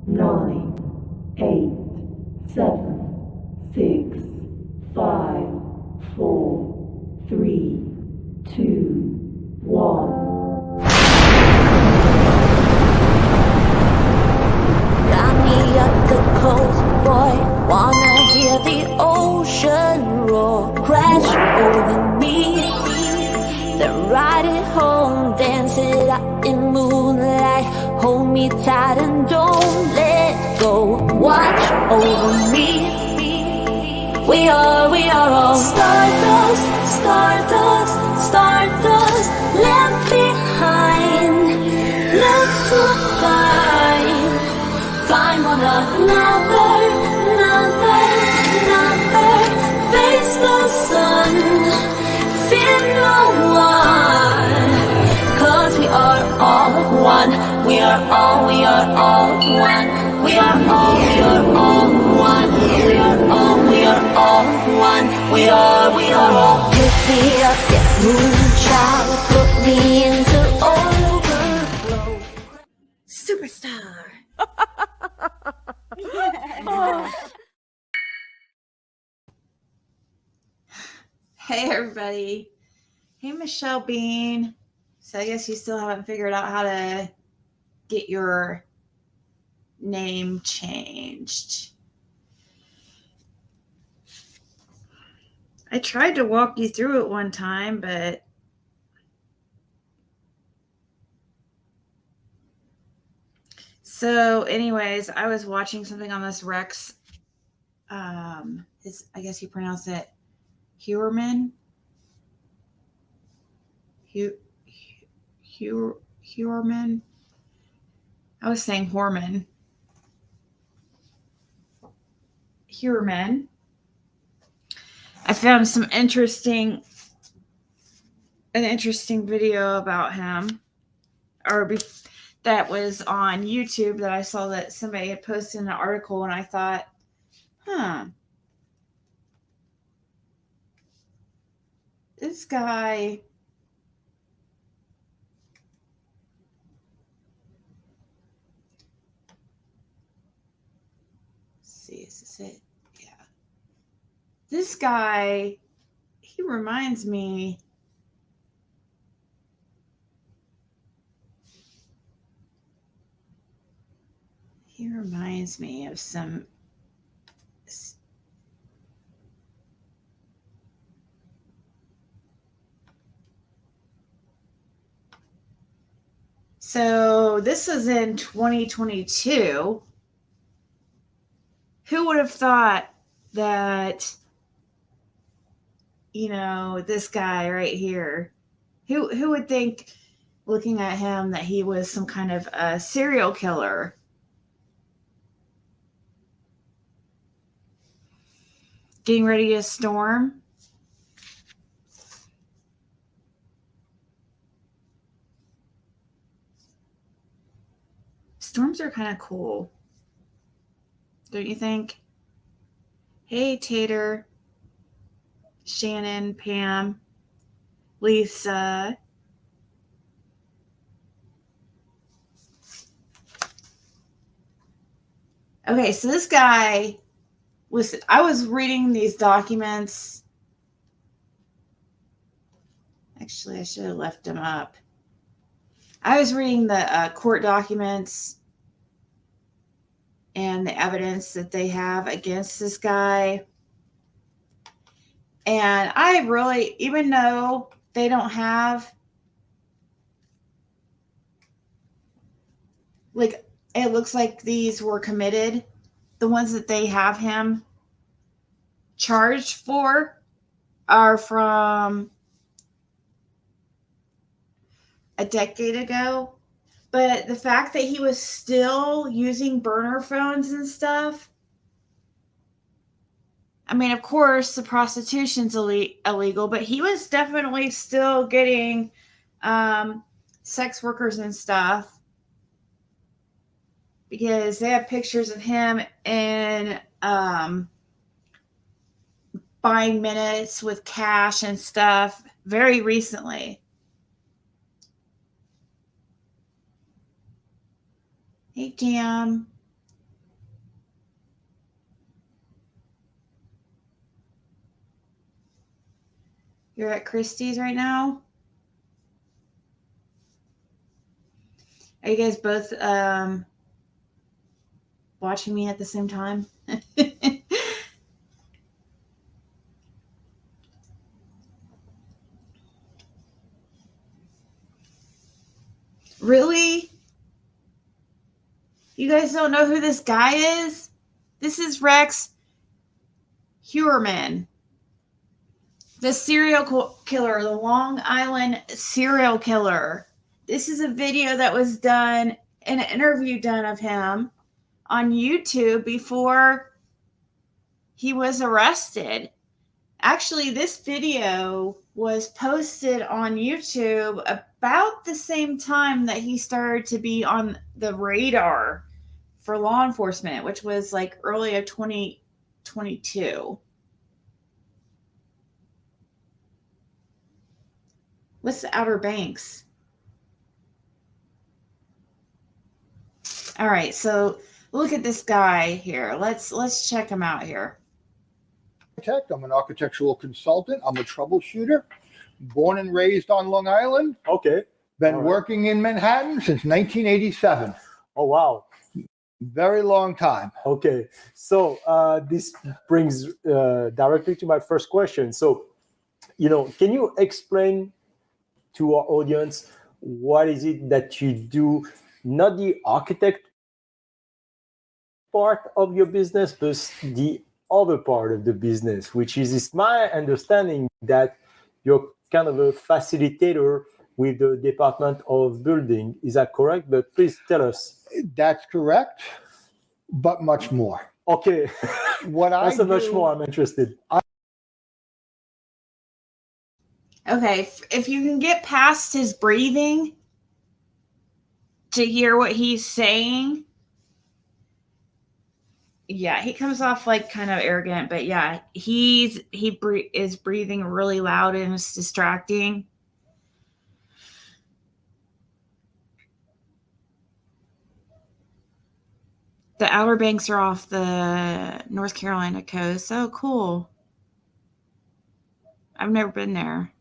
9, 8, 7, 6, 5, 4, 3, 2, 1. Got me at the coast, boy. Wanna hear the ocean roar crash over me. Then ride it home, dance it out in moonlight. Hold me tight and don't let go. Watch over me. We are all stardust, stardust, stardust. Left behind, left to find. Find one another, face the sun, fear no one. 'Cause we are all one, we are all one. We are all one, we are all one. We are all. Pick me up, get moonchild, put me into overflow. Superstar. Hey everybody. Hey Michelle Bean. So I guess you still haven't figured out how to get your name changed. I tried to walk you through it one time, but so anyways, I was watching something on this Rex. I guess you pronounce it Heuermann. Heuermann. I was saying Heuermann. Heuermann. I found an interesting video about him, that was on YouTube that I saw that somebody had posted an article, and I thought, this guy. See, is this it? Yeah. This guy, he reminds me. He reminds me of some. So this was in 2022. Who would have thought that, this guy right here, who would think, looking at him, that he was some kind of a serial killer? Getting ready to storm. Storms are kind of cool, don't you think? Hey, Tater, Shannon, Pam, Lisa. Okay, so this guy I was reading these documents. Actually, I should have left them up. I was reading the court documents and the evidence that they have against this guy. And I really, even though they don't have, like, it looks like these were committed, the ones that they have him charged for are from a decade ago. But the fact that he was still using burner phones and stuff, I mean, of course, the prostitution's illegal, but he was definitely still getting sex workers and stuff, because they have pictures of him in buying minutes with cash and stuff very recently. Hey, Cam. You're at Christie's right now? Are you guys both watching me at the same time? Really? You guys don't know who this guy is? This is Rex Heuermann, the serial killer, the Long Island serial killer. This is a video that was done, an interview done of him on YouTube before he was arrested. Actually, this video was posted on YouTube about the same time that he started to be on the radar for law enforcement, which was like early of 2022. What's the Outer Banks? All right, so look at this guy here. Let's check him out here. I'm an architectural consultant. I'm a troubleshooter. Born and raised on Long Island. Okay. Been working in Manhattan since 1987. Oh, wow. Very long time. Okay. So this brings directly to my first question. So, can you explain to our audience what is it that you do, not the architect part of your business, but the other part of the business, which is, it's my understanding that you're kind of a facilitator with the Department of Building. Is that correct? But please tell us. That's correct, but much more. Okay. That's much more I'm interested. Okay, if you can get past his breathing to hear what he's saying. Yeah, he comes off like kind of arrogant, but yeah, he is breathing really loud and it's distracting. The Outer Banks are off the North Carolina coast. Oh, cool. I've never been there.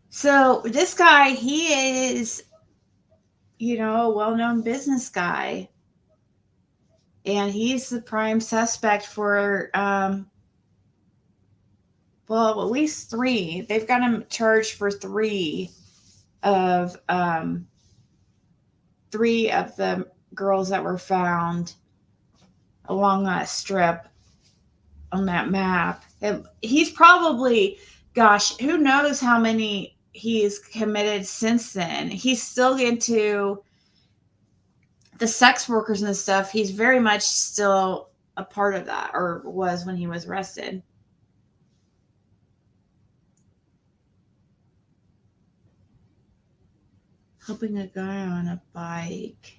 So this guy, he is, a well-known business guy. And he's the prime suspect for, at least 3. They've got him charged for 3 of the girls that were found along that strip on that map. He's probably, gosh, who knows how many he's committed since then. He's still into the sex workers and stuff. He's very much still a part of that, or was when he was arrested. Helping a guy on a bike.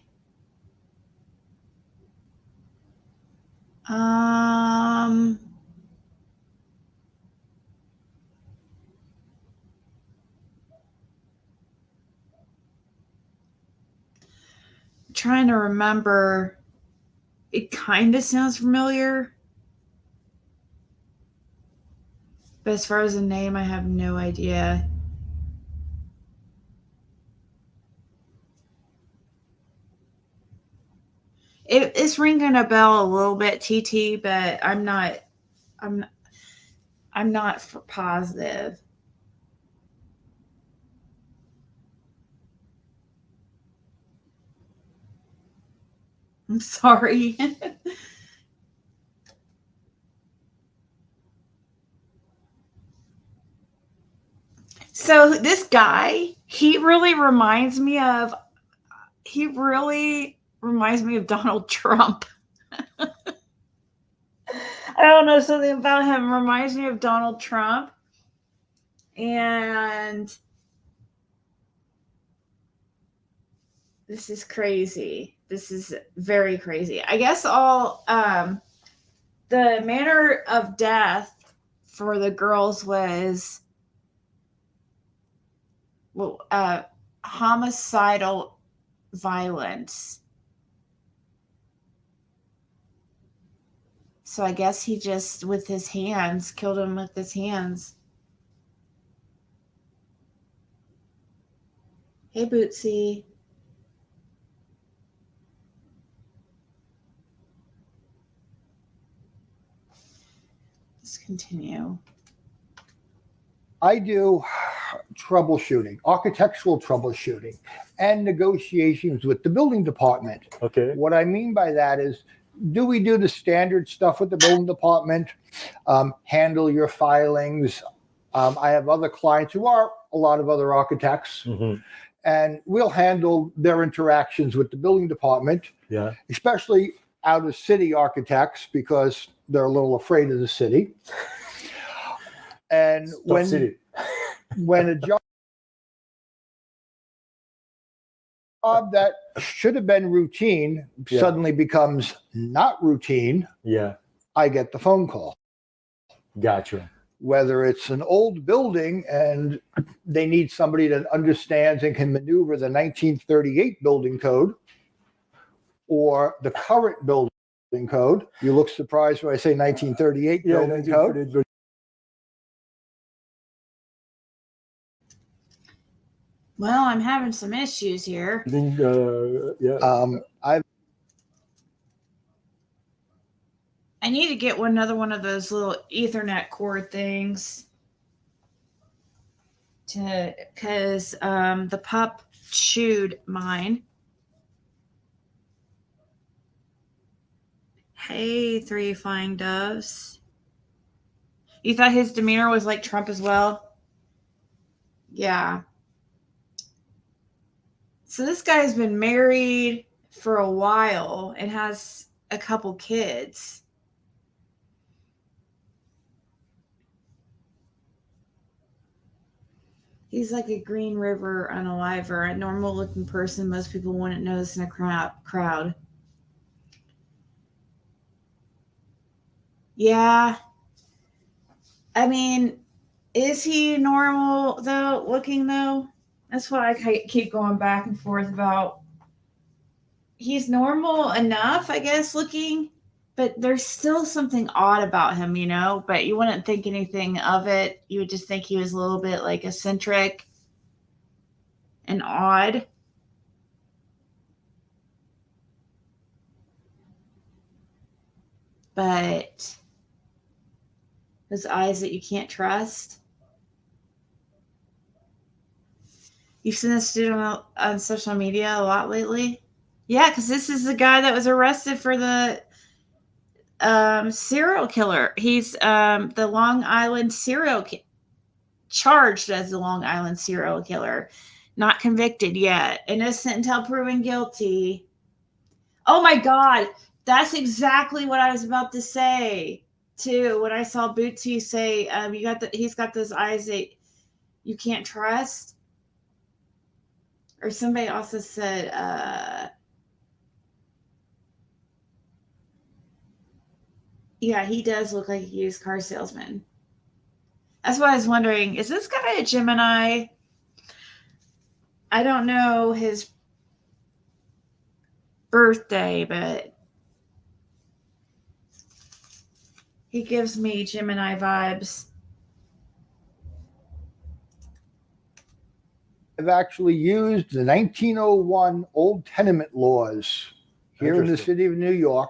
Trying to remember. It kind of sounds familiar, but as far as the name, I have no idea. It's ringing a bell a little bit, TT, but I'm not positive. I'm sorry. So this guy, he really reminds me of Donald Trump. I don't know, something about him reminds me of Donald Trump. And this is crazy. This is very crazy. I guess all the manner of death for the girls was homicidal violence. So I guess he just, with his hands, killed him with his hands. Hey, Bootsy. Let's continue. I do troubleshooting, architectural troubleshooting, and negotiations with the building department. Okay. What I mean by that is, do we do the standard stuff with the building department? Handle your filings. I have other clients who are a lot of other architects, and we'll handle their interactions with the building department, especially out of city architects, because they're a little afraid of the city. And when a job that should have been routine suddenly becomes not routine, I get the phone call. Gotcha. Whether it's an old building and they need somebody that understands and can maneuver the 1938 building code, or the current building code. You look surprised when I say 1938 building code. Well, I'm having some issues here. I need to get another one of those little Ethernet cord things, because the pup chewed mine. Hey, 3 flying doves. You thought his demeanor was like Trump as well? Yeah. So this guy's been married for a while and has a couple kids. He's like a Green River unaliver, a normal looking person most people wouldn't notice in a crowd. Yeah. I mean, is he normal though, looking though? That's what I keep going back and forth about. He's normal enough, I guess, looking, but there's still something odd about him, you know? But you wouldn't think anything of it. You would just think he was a little bit like eccentric and odd. But those eyes that you can't trust. You've seen this dude on social media a lot lately? Yeah, because this is the guy that was arrested for the serial killer. He's the Long Island charged as the Long Island serial killer. Not convicted yet. Innocent until proven guilty. Oh my God. That's exactly what I was about to say, too. When I saw Bootsy say, he's got those eyes that you can't trust. Or somebody also said, yeah, he does look like a used car salesman. That's why I was wondering, is this guy a Gemini? I don't know his birthday, but he gives me Gemini vibes. I've actually used the 1901 old tenement laws here in the city of New York,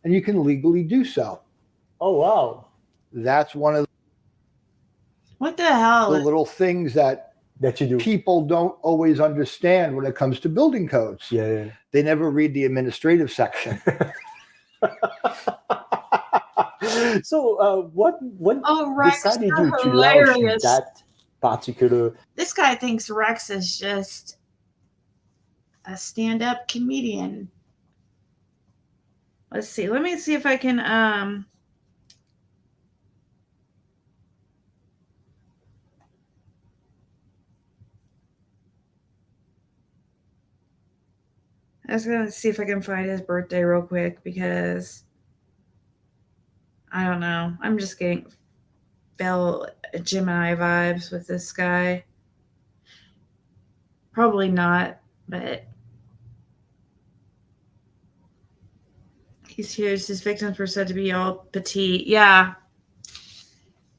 and you can legally do so. Oh, wow. That's one of What the hell? the little things that you do. People don't always understand when it comes to building codes. Yeah. They never read the administrative section. So what Rex, decided you to hilarious. launch that particular? This guy thinks Rex is just a stand-up comedian. Let's see. Let me see if I can I was going to see if I can find his birthday real quick, because I don't know. I'm just getting Gemini vibes with this guy. Probably not, but He's huge. His victims were said to be all petite. Yeah.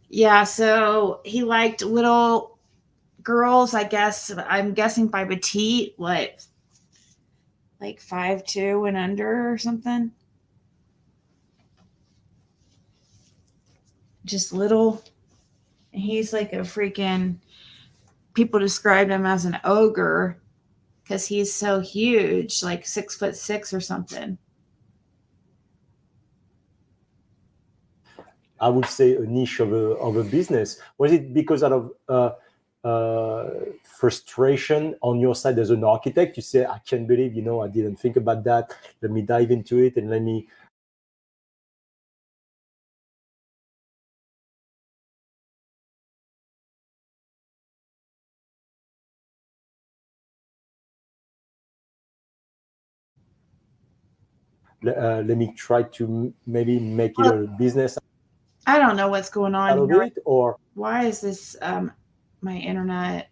Yeah, so he liked little girls, I guess. I'm guessing by petite, what, like 5'2" and under or something? Just little. And he's like a freaking, people described him as an ogre because he's so huge, like 6'6" or something. I would say a niche of a business. Was it because out of frustration on your side as an architect? You say, I can't believe, I didn't think about that. Let me dive into it and let me try to maybe make it a business I don't know what's going on out of here. it, or Why is this my internet?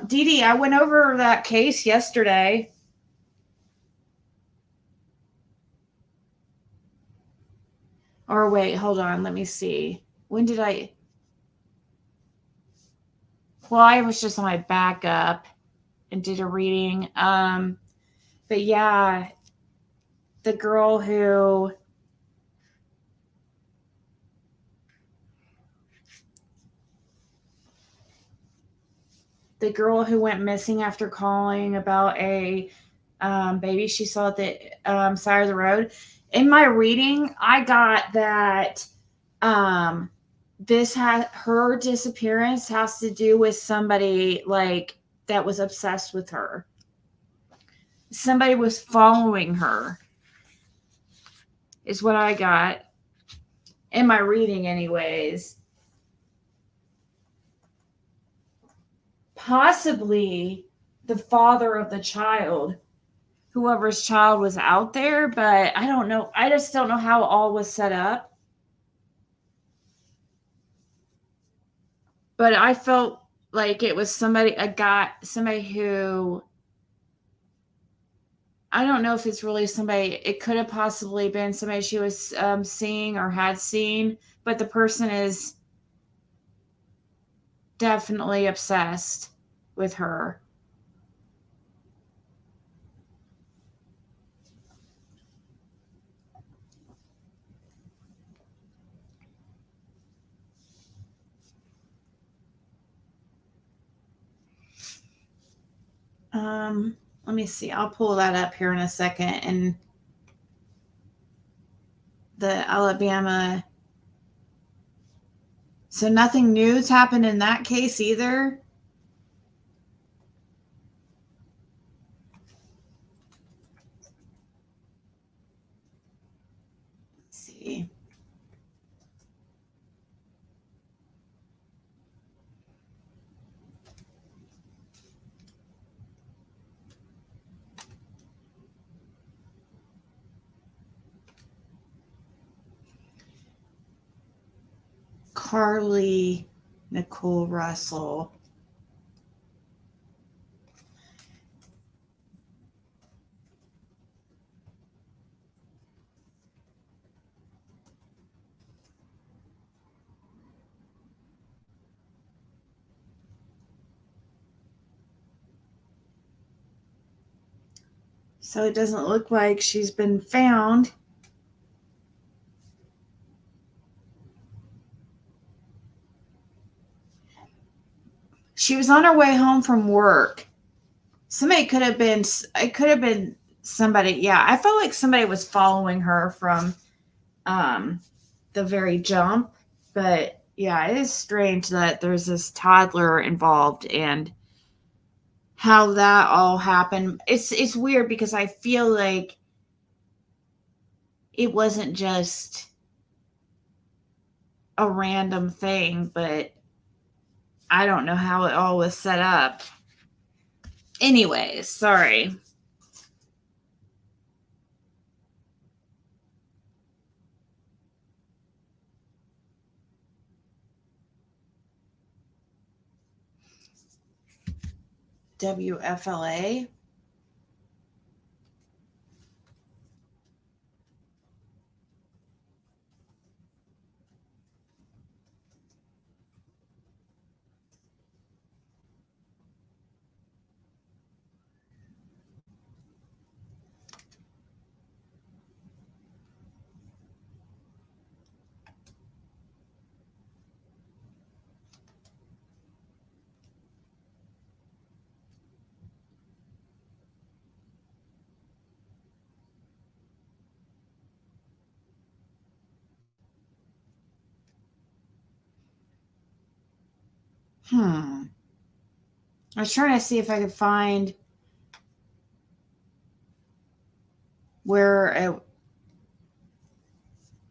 Dee Dee, I went over that case yesterday. Or wait, hold on, let me see. When did I? Well, I was just on my backup and did a reading. But yeah, the girl who went missing after calling about a baby she saw at the side of the road. In my reading, I got that her disappearance has to do with somebody like that was obsessed with her. Somebody was following her, is what I got in my reading, anyways. Possibly the father of the child, whoever's child was out there, but I don't know. I just don't know how all was set up. But I felt like it was somebody who, I don't know if it's really somebody, it could have possibly been somebody she was seeing or had seen, but the person is definitely obsessed with her. Let me see. I'll pull that up here in a second. And the Alabama. So nothing new's happened in that case either. Let's see. Carlee Russell. So it doesn't look like she's been found. She was on her way home from work. It could have been somebody. Yeah, I felt like somebody was following her from the very jump. But yeah, it is strange that there's this toddler involved and how that all happened. It's weird because I feel like it wasn't just a random thing, but I don't know how it all was set up. Anyways, sorry. WFLA. I was trying to see if I could find where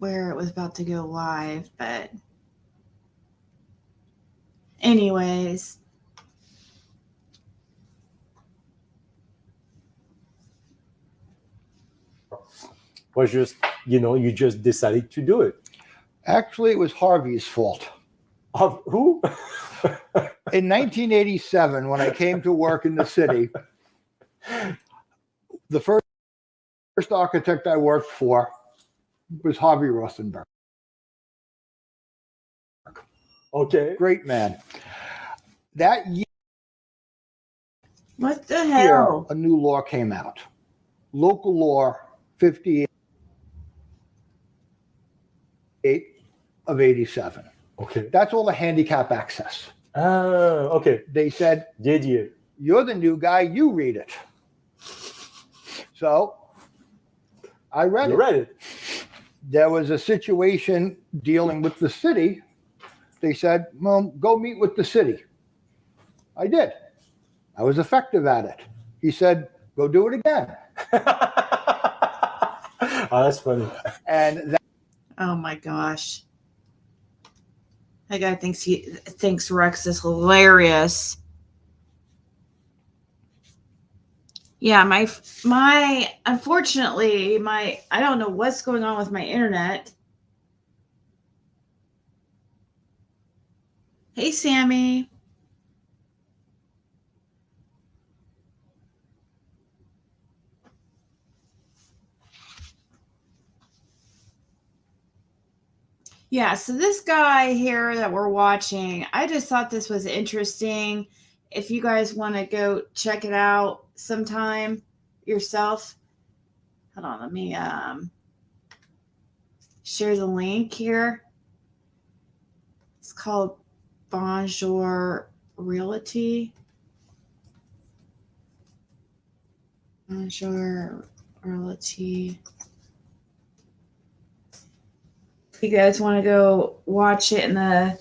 it was about to go live, but anyways. Was just, you just decided to do it. Actually, it was Harvey's fault. Of who? In 1987, when I came to work in the city, the first architect I worked for was Harvey Rosenberg. Okay. Great man. That year, What the hell? a new law came out. Local Law 58 of 87. Okay. That's all the handicap access. Okay. They said, you're the new guy, you read it. So I read it. There was a situation dealing with the city. They said, well, go meet with the city. I did. I was effective at it. He said, go do it again. Oh, that's funny. And oh my gosh. That guy thinks Rex is hilarious. Yeah, my unfortunately, I don't know what's going on with my internet. Hey, Sammy. Yeah, so this guy here that we're watching, I just thought this was interesting. If you guys want to go check it out sometime yourself. Hold on, let me share the link here. It's called Bonjour Realty. Bonjour Realty. If you guys want to go watch it in the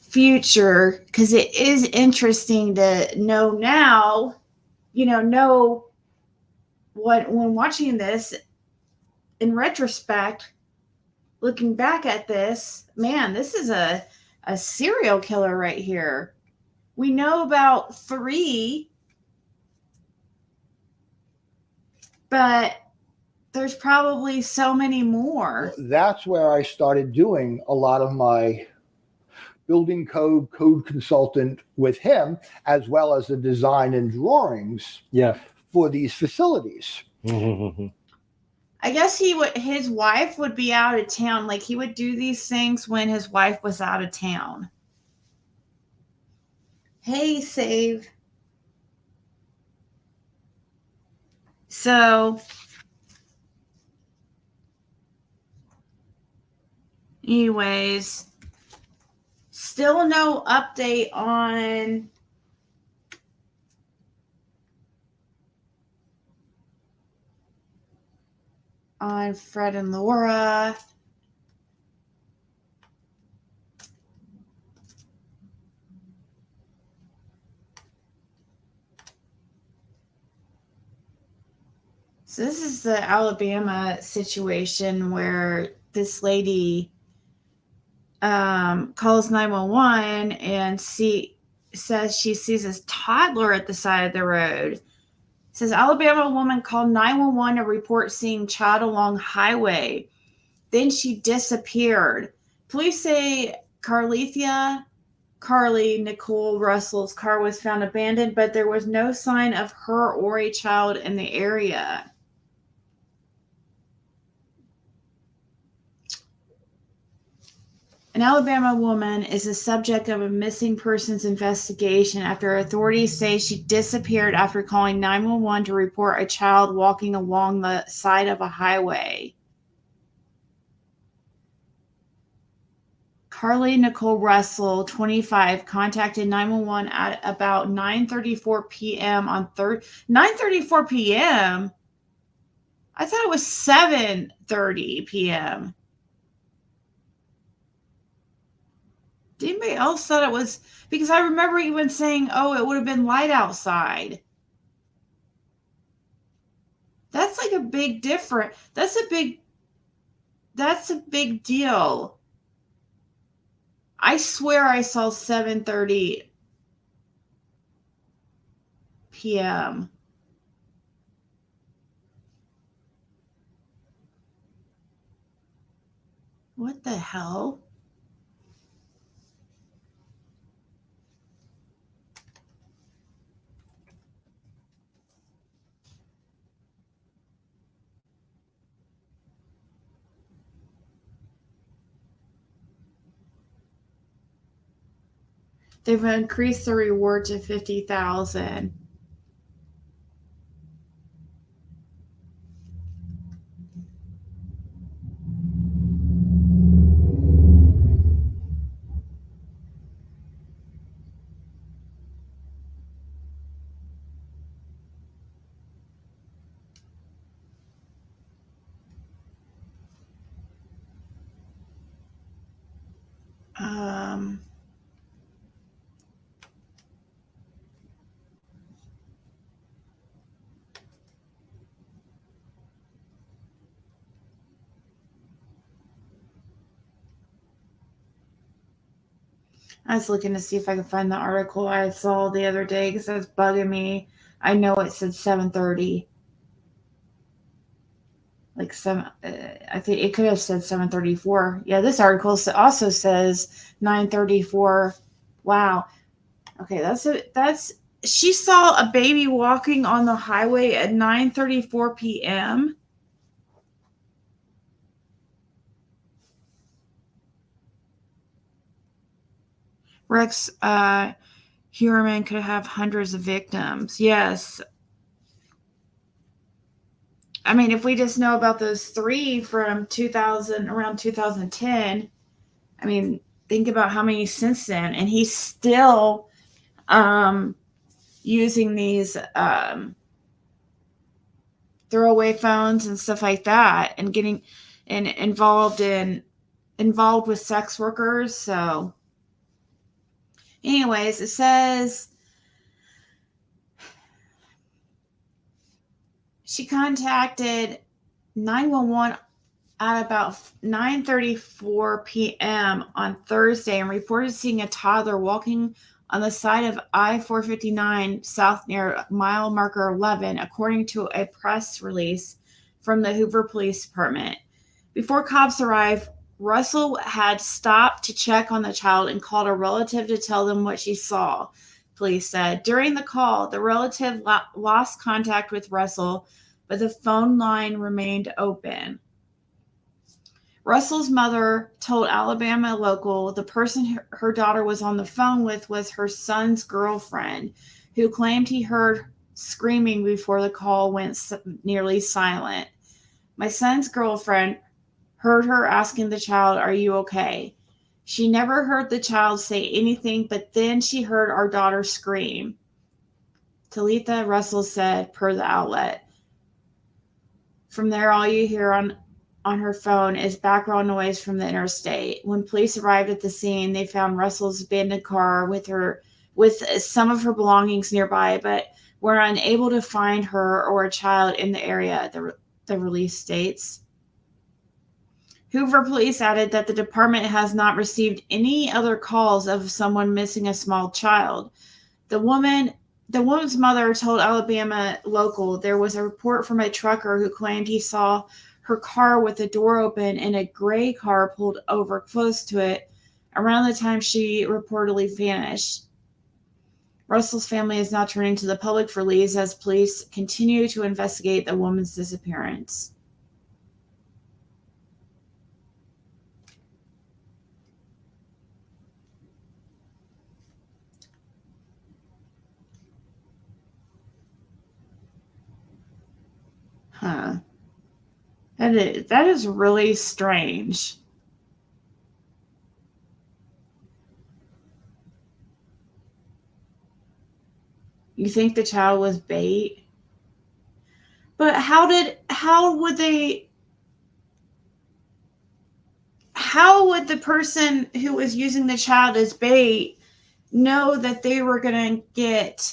future, because it is interesting to know now, know what, when watching this in retrospect, looking back at this, man, this is a serial killer right here. We know about 3, but there's probably so many more. that's where I started doing a lot of my building code consultant with him, as well as the design and drawings for these facilities. I guess his wife would be out of town. Like, he would do these things when his wife was out of town. Hey, save. So, anyways, still no update on Fred and Laura. So this is the Alabama situation where this lady calls 911 and says she sees this toddler at the side of the road. It says Alabama woman called 911 to report seeing child along highway. Then she disappeared. Police say Carlee Nicole Russell's car was found abandoned, but there was no sign of her or a child in the area. An Alabama woman is the subject of a missing persons investigation after authorities say she disappeared after calling 911 to report a child walking along the side of a highway. Carlee Nicole Russell, 25, contacted 911 at about 9:34 p.m. on 9:34 p.m.? I thought it was 7:30 p.m. Did anybody else thought it was, because I remember even saying, oh, it would have been light outside. That's like a big difference. That's a big deal. I swear I saw 7:30 p.m. What the hell? They've increased the reward to 50,000. I was looking to see if I could find the article I saw the other day because that's bugging me. I know it said 7:30. Like I think it could have said 7:34. Yeah, this article also says 9:34. Wow. Okay, that's she saw a baby walking on the highway at 9:34 p.m. Rex Heuermann could have hundreds of victims. Yes. I mean, if we just know about those three from around 2010, I mean, think about how many since then, and he's still using these throwaway phones and stuff like that, and getting involved with sex workers. So, anyways, it says she contacted 911 at about 9:34 p.m. on Thursday and reported seeing a toddler walking on the side of I-459 south near mile marker 11, according to a press release from the Hoover Police Department. Before cops arrived, Russell had stopped to check on the child and called a relative to tell them what she saw, police said. During the call, the relative lost contact with Russell, but the phone line remained open. Russell's mother told Alabama Local the person her daughter was on the phone with was her son's girlfriend, who claimed he heard screaming before the call went nearly silent. My son's girlfriend heard her asking the child, "Are you okay?" She never heard the child say anything, but then she heard our daughter scream, Talitha Russell said, per the outlet. From there, all you hear on her phone is background noise from the interstate. When police arrived at the scene, they found Russell's abandoned car with some of her belongings nearby, but were unable to find her or a child in the area, the release states. Hoover police added that the department has not received any other calls of someone missing a small child. The woman's mother told Alabama Local there was a report from a trucker who claimed he saw her car with the door open and a gray car pulled over close to it around the time she reportedly vanished. Russell's family is now turning to the public for leads as police continue to investigate the woman's disappearance. Huh. That is really strange. You think the child was bait? But how how would the person who was using the child as bait know that they were going to get?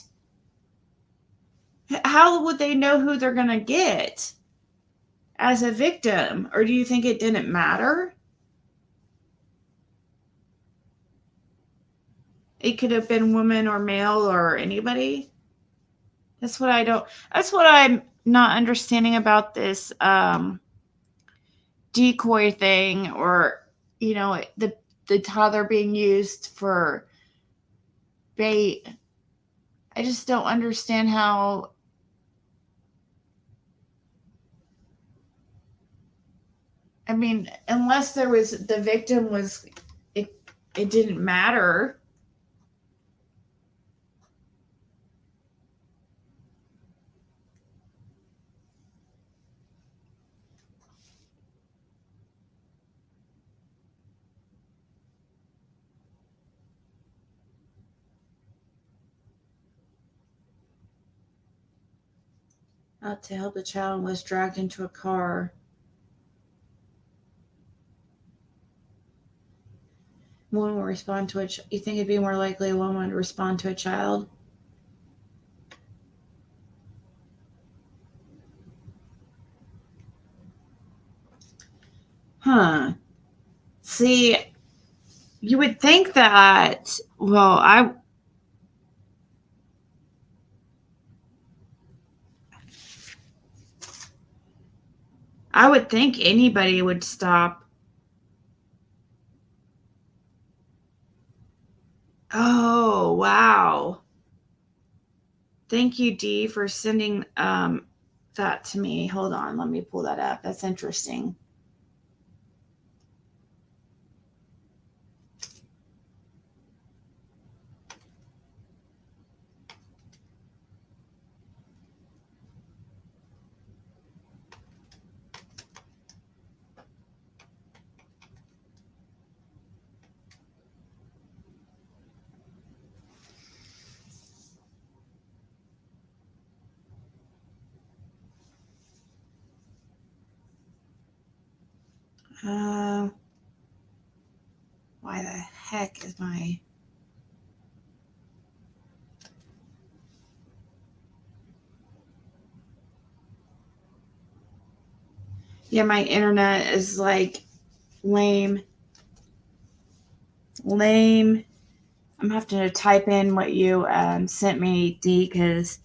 How would they know who they're going to get as a victim? Or do you think it didn't matter? It could have been woman or male or anybody. That's what I'm not understanding about this decoy thing, or the how they're being used for bait. I just don't understand how. I mean, unless there was the victim was it didn't matter. Out to help the child and was dragged into a car. Woman will respond to it. You think it'd be more likely a woman would respond to a child? Huh. See, you would think that, well, I would think anybody would stop. Oh, wow. Thank you, Dee, for sending that to me. Hold on, let me pull that up. That's interesting. Why the heck is my... Yeah, my internet is like lame. I'm having to type in what you sent me, Dee, because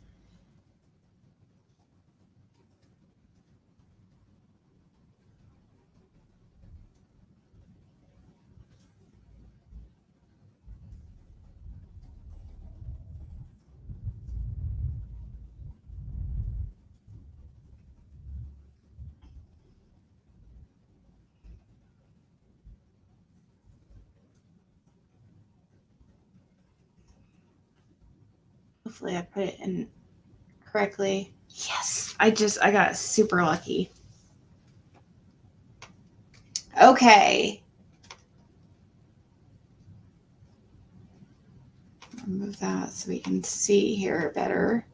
hopefully I put it in correctly. Yes, I got super lucky. Okay. Move that so we can see here better.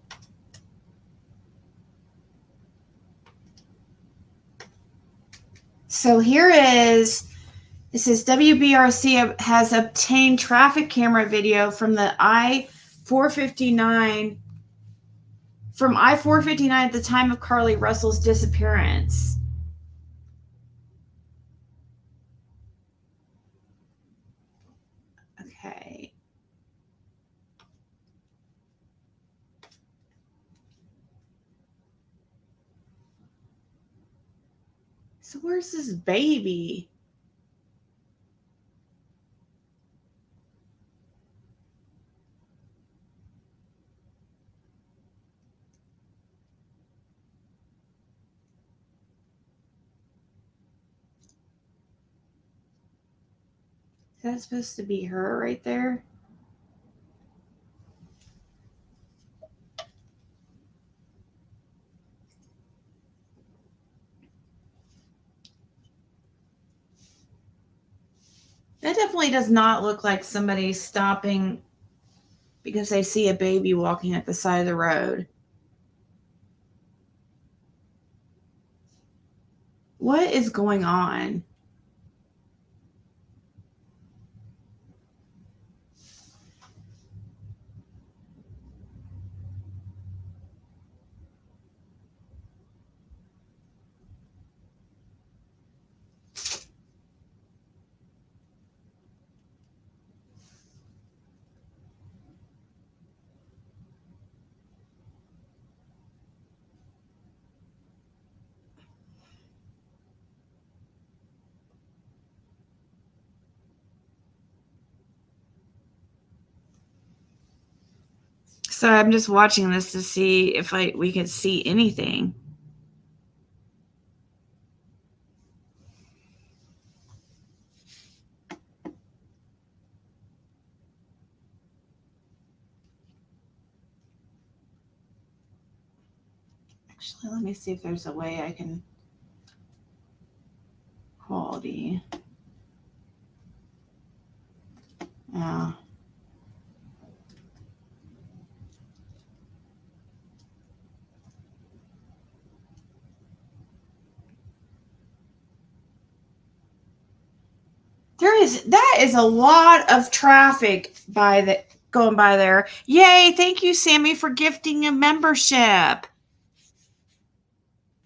So here is, it says WBRC has obtained traffic camera video from the I-459 at the time of Carlee Russell's disappearance. Okay. So where's this baby? Is that supposed to be her right there? That definitely does not look like somebody stopping because they see a baby walking at the side of the road. What is going on? So I'm just watching this to see if we can see anything. Actually, let me see if there's a way I can quality. Yeah. That is a lot of traffic going by there. Yay, thank you, Sammy, for gifting a membership.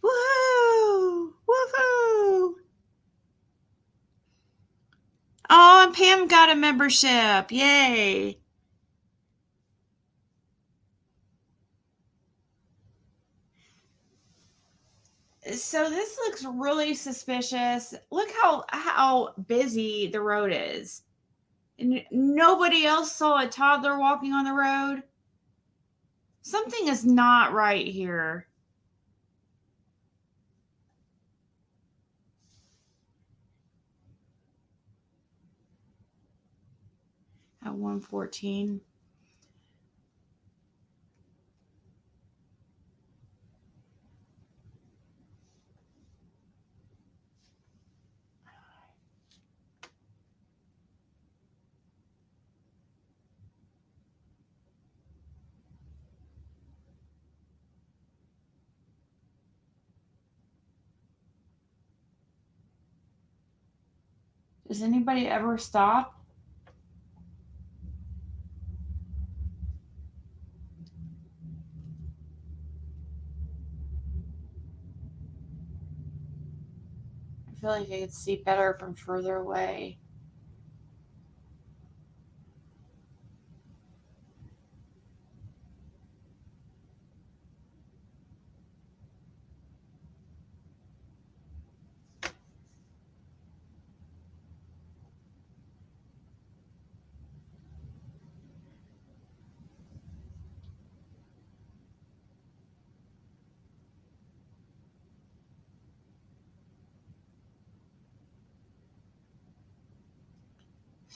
Woohoo! Woohoo! Oh, and Pam got a membership. Yay. So this looks really suspicious. Look how busy the road is. And nobody else saw a toddler walking on the road. Something is not right here. At 114. Does anybody ever stop? I feel like I could see better from further away.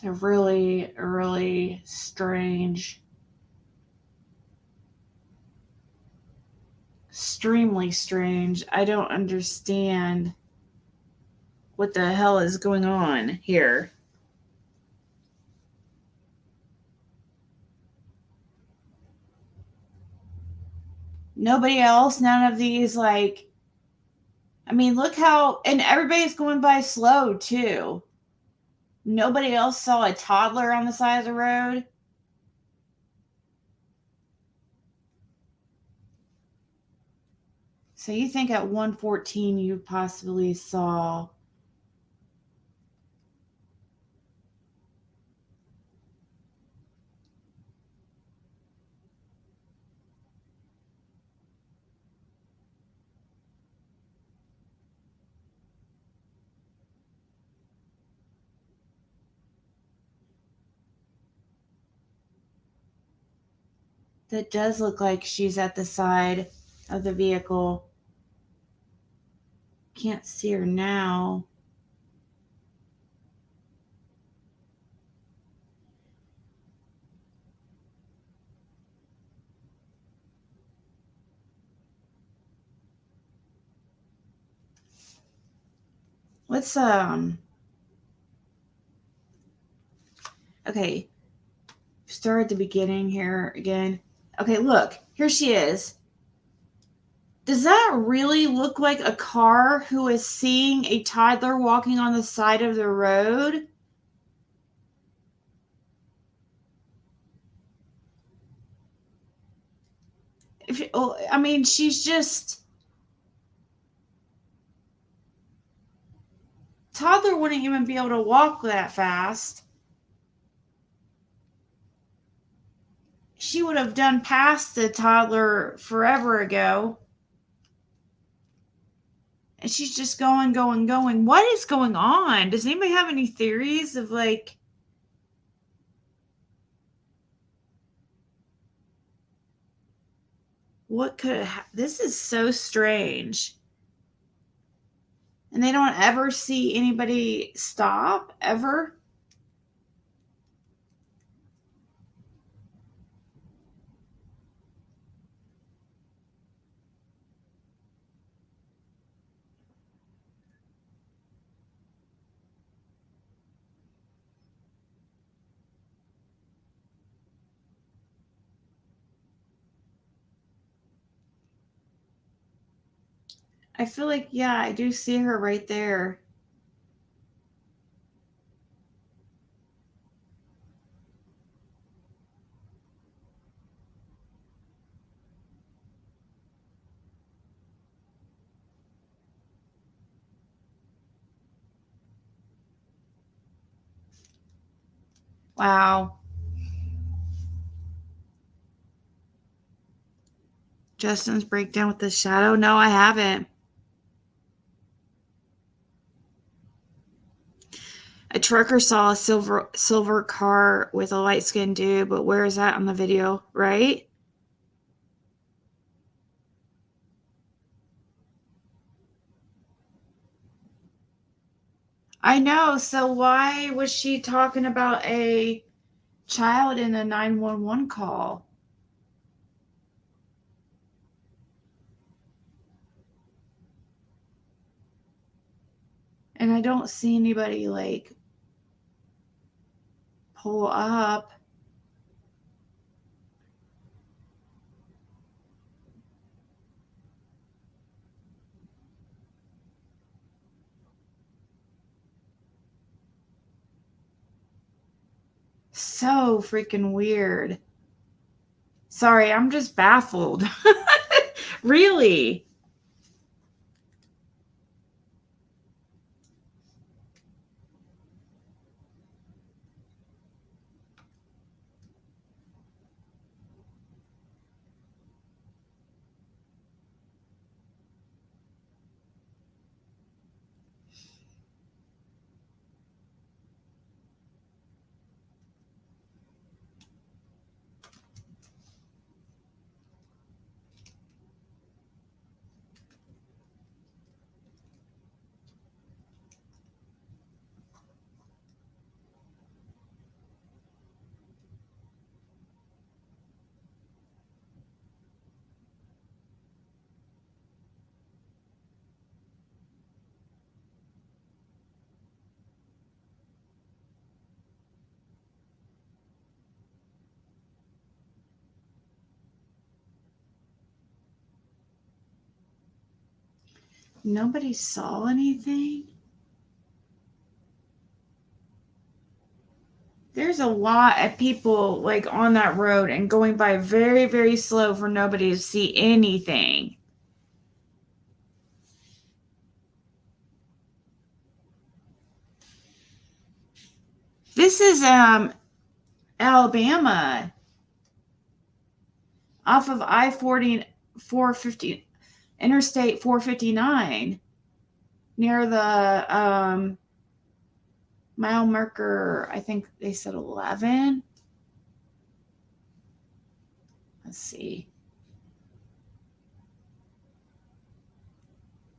It's a really, really strange, extremely strange. I don't understand what the hell is going on here. Nobody else, none of these, like, I mean, look how, and everybody's going by slow too. Nobody else saw a toddler on the side of the road. So you think at 114 you possibly saw that does look like she's at the side of the vehicle. Can't see her now. Let's okay, start at the beginning here again. Okay, look, here she is. Does that really look like a car who is seeing a toddler walking on the side of the road? I mean, she's just, toddler wouldn't even be able to walk that fast. She would have done past the toddler forever ago. And she's just going. What is going on? Does anybody have any theories of, like, What could this is so strange. And they don't ever see anybody stop ever. I feel like, yeah, I do see her right there. Wow. Justin's breakdown with the shadow. No, I haven't. A trucker saw a silver car with a light-skinned dude, but where is that on the video, right? I know. So why was she talking about a child in a 911 call? And I don't see anybody like pull up. So freaking weird. Sorry, I'm just baffled. Really? Nobody saw anything? There's a lot of people like on that road and going by very, very slow for nobody to see anything. This is Alabama, off of I-40 450 Interstate 459, near the mile marker. I think they said 11. Let's see.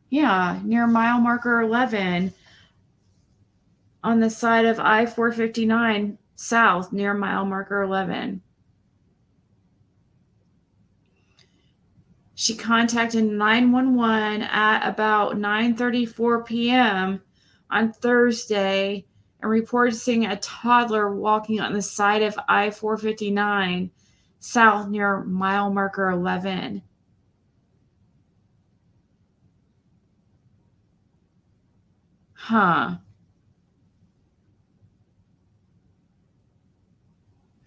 Yeah, near mile marker 11 on the side of I-459 south near mile marker 11. She contacted 911 at about 9:34 p.m. on Thursday and reported seeing a toddler walking on the side of I-459 south near mile marker 11. Huh.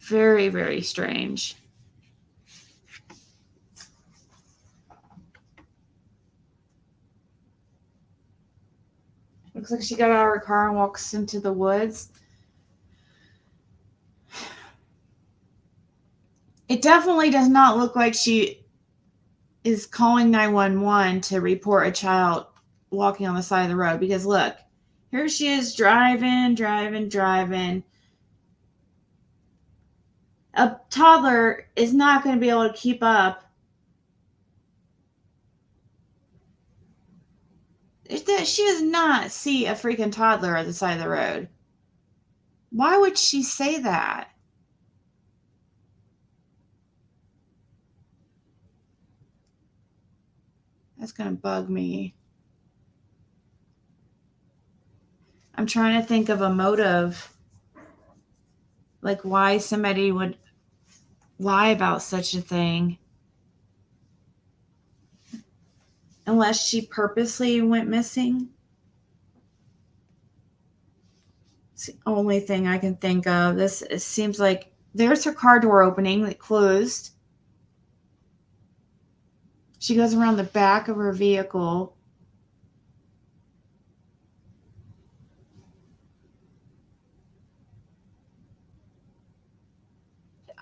Very, very strange. Looks like she got out of her car and walks into the woods. It definitely does not look like she is calling 911 to report a child walking on the side of the road, because look, here she is driving. A toddler is not going to be able to keep up She does not see a freaking toddler at the side of the road. Why would she say that? That's going to bug me. I'm trying to think of a motive. Like why somebody would lie about such a thing. Unless she purposely went missing. It's the only thing I can think of. It seems like there's her car door opening that closed. She goes around the back of her vehicle.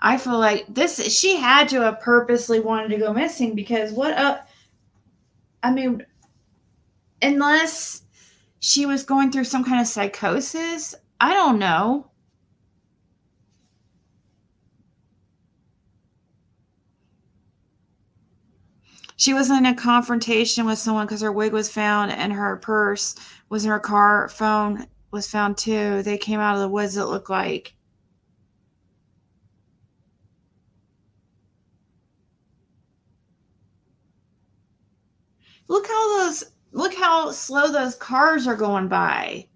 I feel like she had to have purposely wanted to go missing because I mean, unless she was going through some kind of psychosis, I don't know. She was in a confrontation with someone because her wig was found and her purse was in her car. Phone was found too. They came out of the woods, it looked like. Look how slow those cars are going by.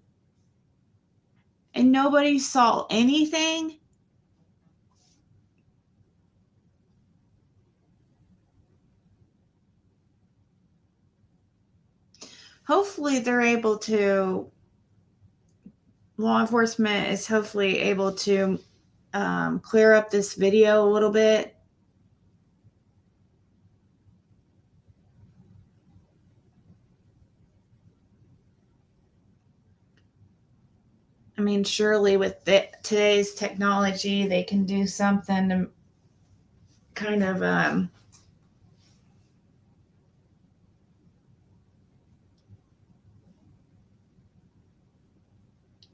And nobody saw anything. Hopefully law enforcement is hopefully able to clear up this video a little bit. I mean, surely with today's technology, they can do something to kind of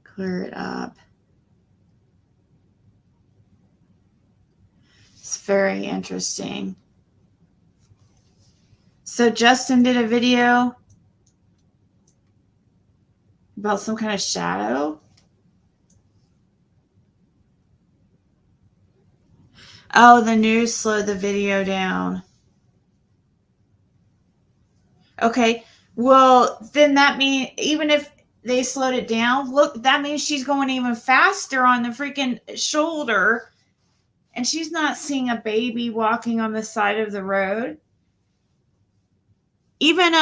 clear it up. It's very interesting. So Justin did a video about some kind of shadow. Oh, the news slowed the video down. Okay. Well, then that means even if they slowed it down, look, that means she's going even faster on the freaking shoulder. And she's not seeing a baby walking on the side of the road. Even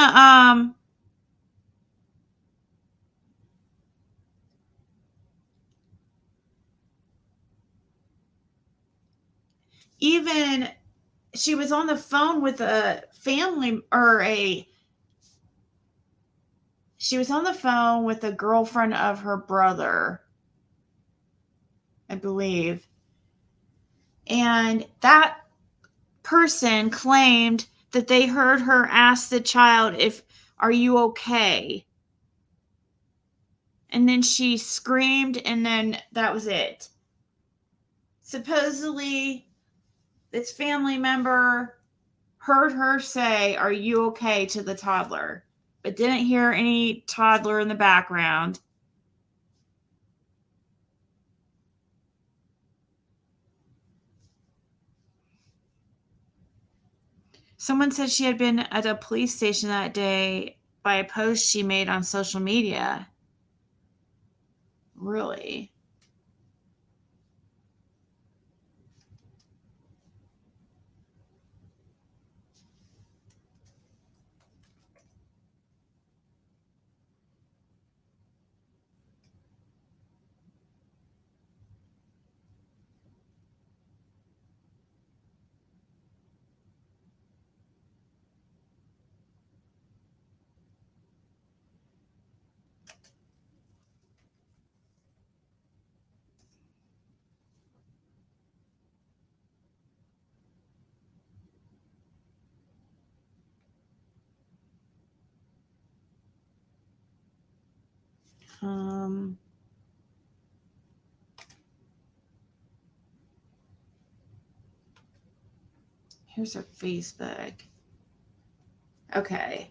even she was on the phone with a family she was on the phone with a girlfriend of her brother, I believe. And that person claimed that they heard her ask the child are you okay? And then she screamed and then that was it. Supposedly this family member heard her say, "Are you okay?" to the toddler, but didn't hear any toddler in the background. Someone said she had been at a police station that day by a post she made on social media. Really? Here's her Facebook. Okay.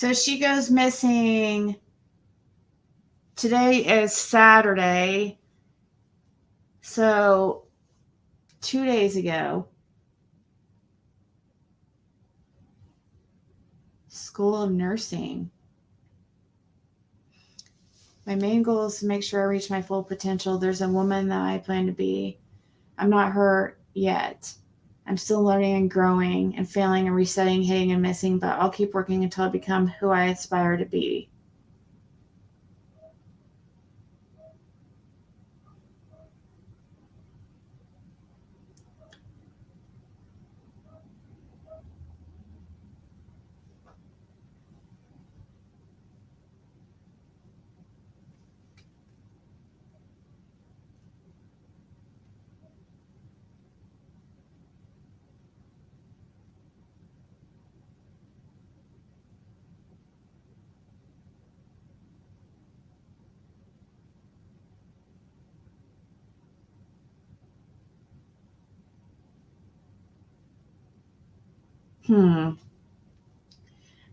So she goes missing. Today is Saturday. So 2 days ago, School of Nursing. My main goal is to make sure I reach my full potential. There's a woman that I plan to be. I'm not her yet. I'm still learning and growing and failing and resetting, hitting and missing, but I'll keep working until I become who I aspire to be.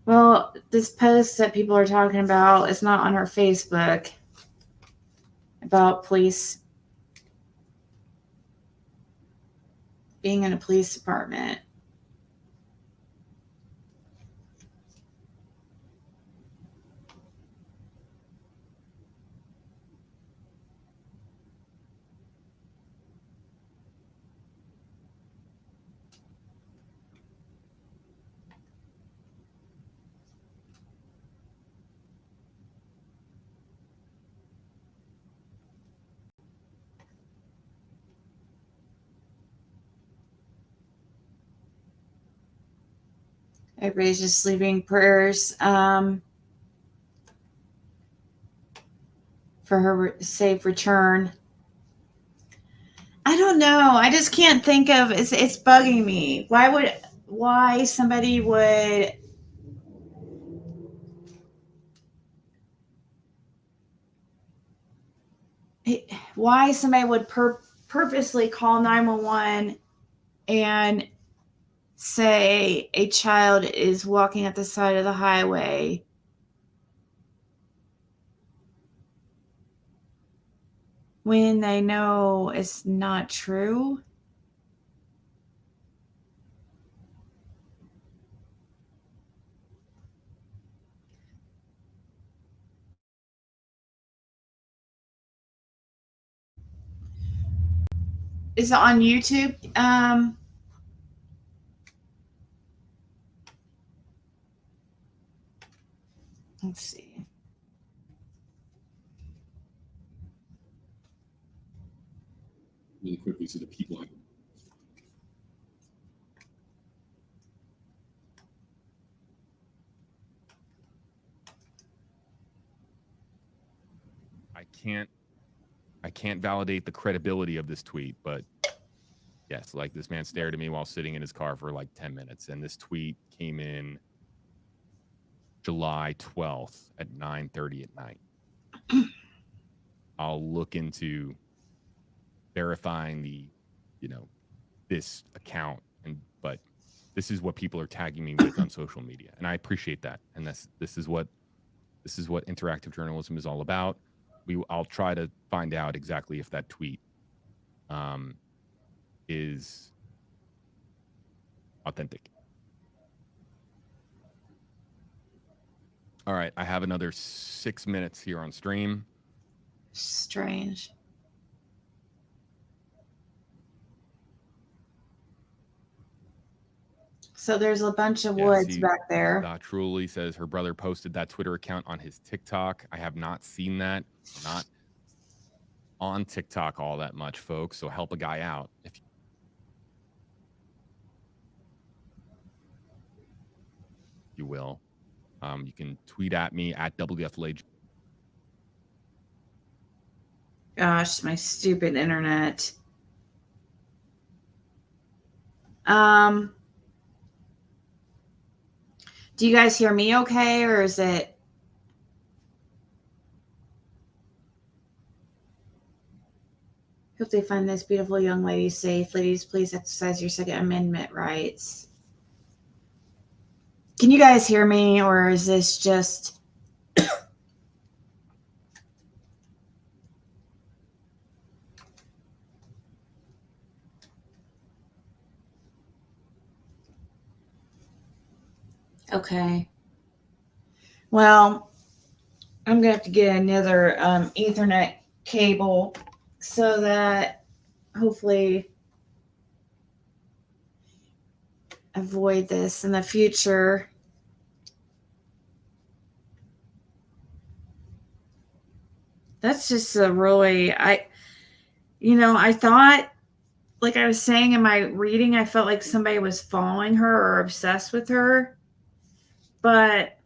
Well, this post that people are talking about is not on her Facebook about police being in a police department. Everybody's just leaving prayers for her safe return. I don't know. I just can't think of it's bugging me. Why somebody would purposely call 911 and say a child is walking at the side of the highway when they know it's not true. Is it on YouTube? Let's see. Really quickly so the people I can't validate the credibility of this tweet, but yes, like this man stared at me while sitting in his car for like 10 minutes. And this tweet came in July 12th at 9:30 at night. I'll look into verifying this account, but this is what people are tagging me with on social media. And I appreciate that. And this is what interactive journalism is all about. I'll try to find out exactly if that tweet is authentic. All right, I have another 6 minutes here on stream. Strange. So there's a bunch of woods back there. Truly says her brother posted that Twitter account on his TikTok. I have not seen that. Not on TikTok all that much, folks. So help a guy out if you will. You can tweet at me at WFLA. Gosh, my stupid internet. Do you guys hear me okay, or is it? Hope they find this beautiful young lady safe. Ladies, please exercise your Second Amendment rights. Can you guys hear me, or is this just... Okay. Well, I'm going to have to get another Ethernet cable so that hopefully avoid this in the future. That's just a really, I thought, like I was saying in my reading, I felt like somebody was following her or obsessed with her. But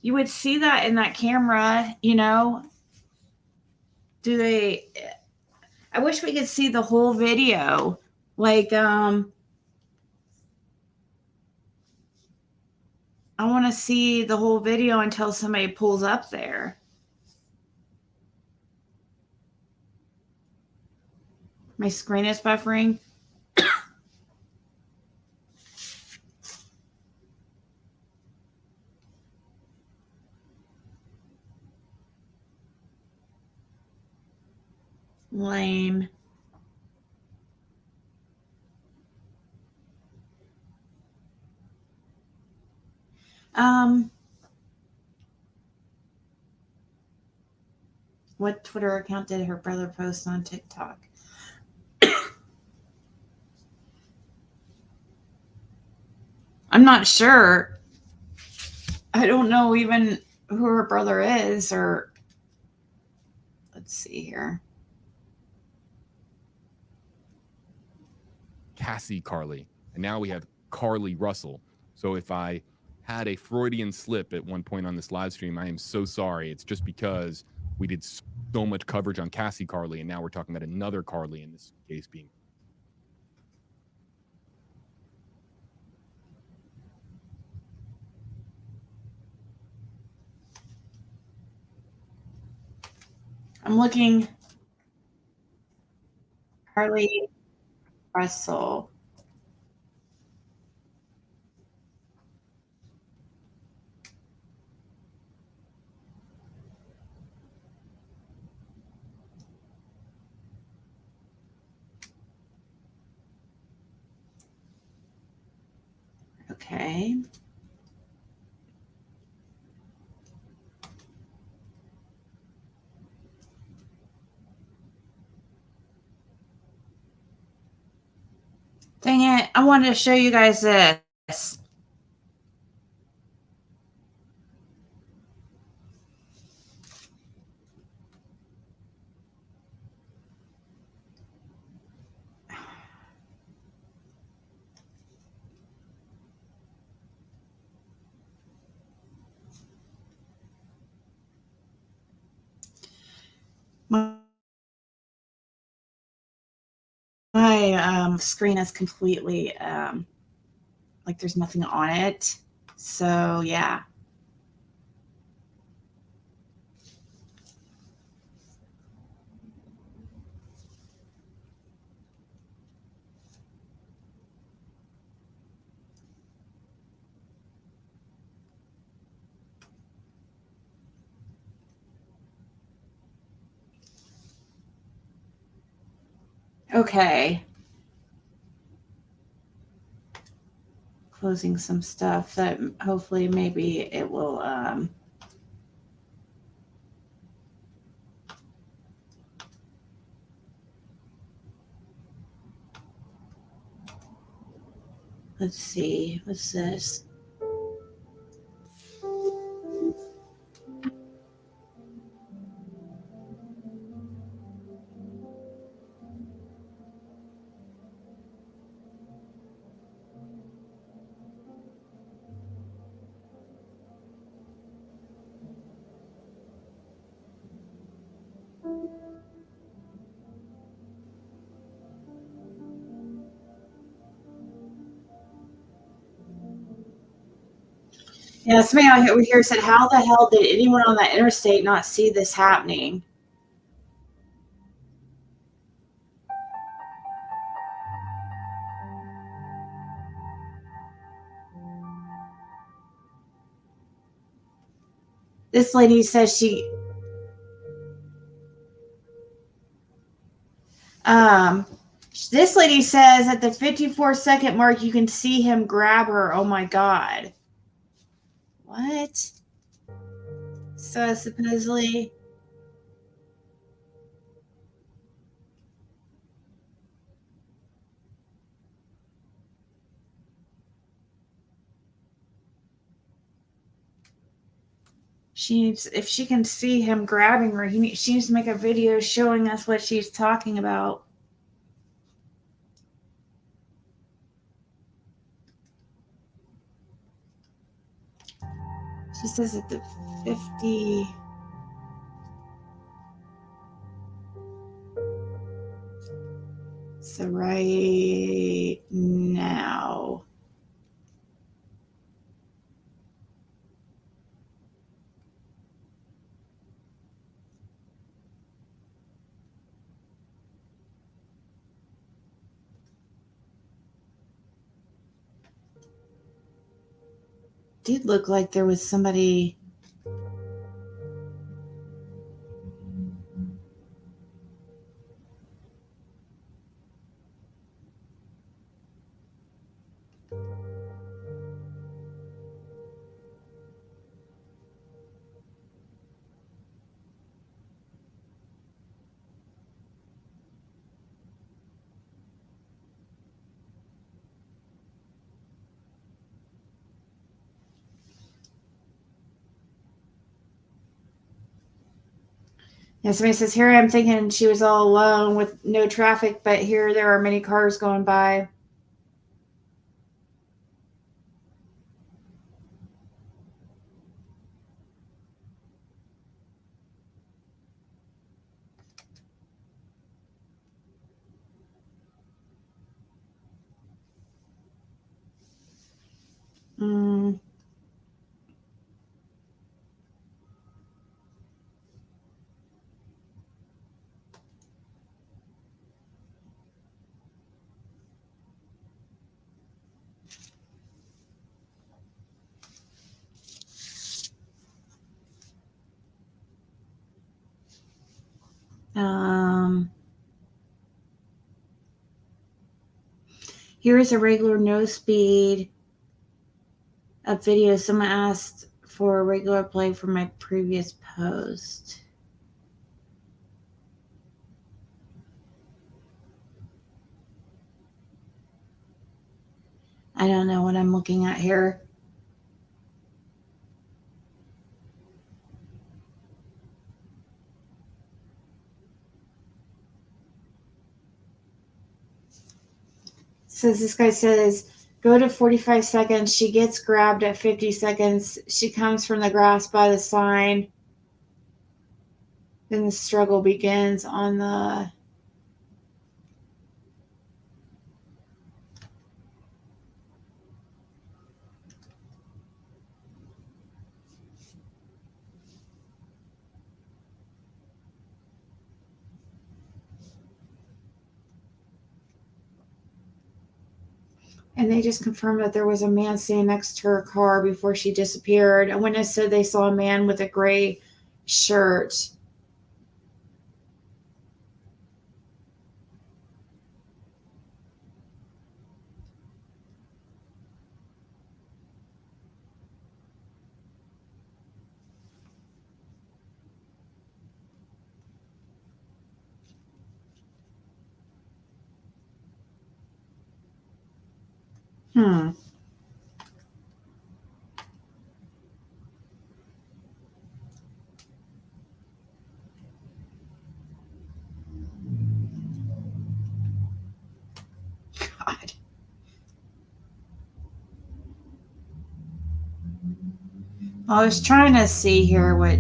you would see that in that camera, Do they, I wish we could see the whole video. Like, I want to see the whole video until somebody pulls up there. My screen is buffering. Lame. What Twitter account did her brother post on TikTok? I'm not sure. I don't know even who her brother is, or let's see here. Carlee. And now we have Carlee Russell. So if I had a Freudian slip at one point on this live stream, I am so sorry. It's just because we did so much coverage on Carlee, and now we're talking about another Carlee, in this case being... I'm looking. Carlee Russell. Okay. Dang it. I wanted to show you guys this. My screen is completely like there's nothing on it. So yeah. Okay. Closing some stuff that hopefully maybe it will let's see, what's this? Yeah, somebody out over here said, how the hell did anyone on that interstate not see this happening? This lady says she this lady says at the 54-second mark you can see him grab her. Oh my god. What? So supposedly she needs, if she can see him grabbing her, she needs to make a video showing us what she's talking about. She says at the 50. So right now. Did look like there was somebody. Yeah, somebody says, here I'm thinking she was all alone with no traffic, but here there are many cars going by. Mm. Here is a regular no speed of video. Someone asked for a regular play for my previous post. I don't know what I'm looking at here. Says this guy says, go to 45 seconds. She gets grabbed at 50 seconds. She comes from the grass by the sign. Then the struggle begins on the. And they just confirmed that there was a man standing next to her car before she disappeared. A witness said they saw a man with a gray shirt. God. I was trying to see here what.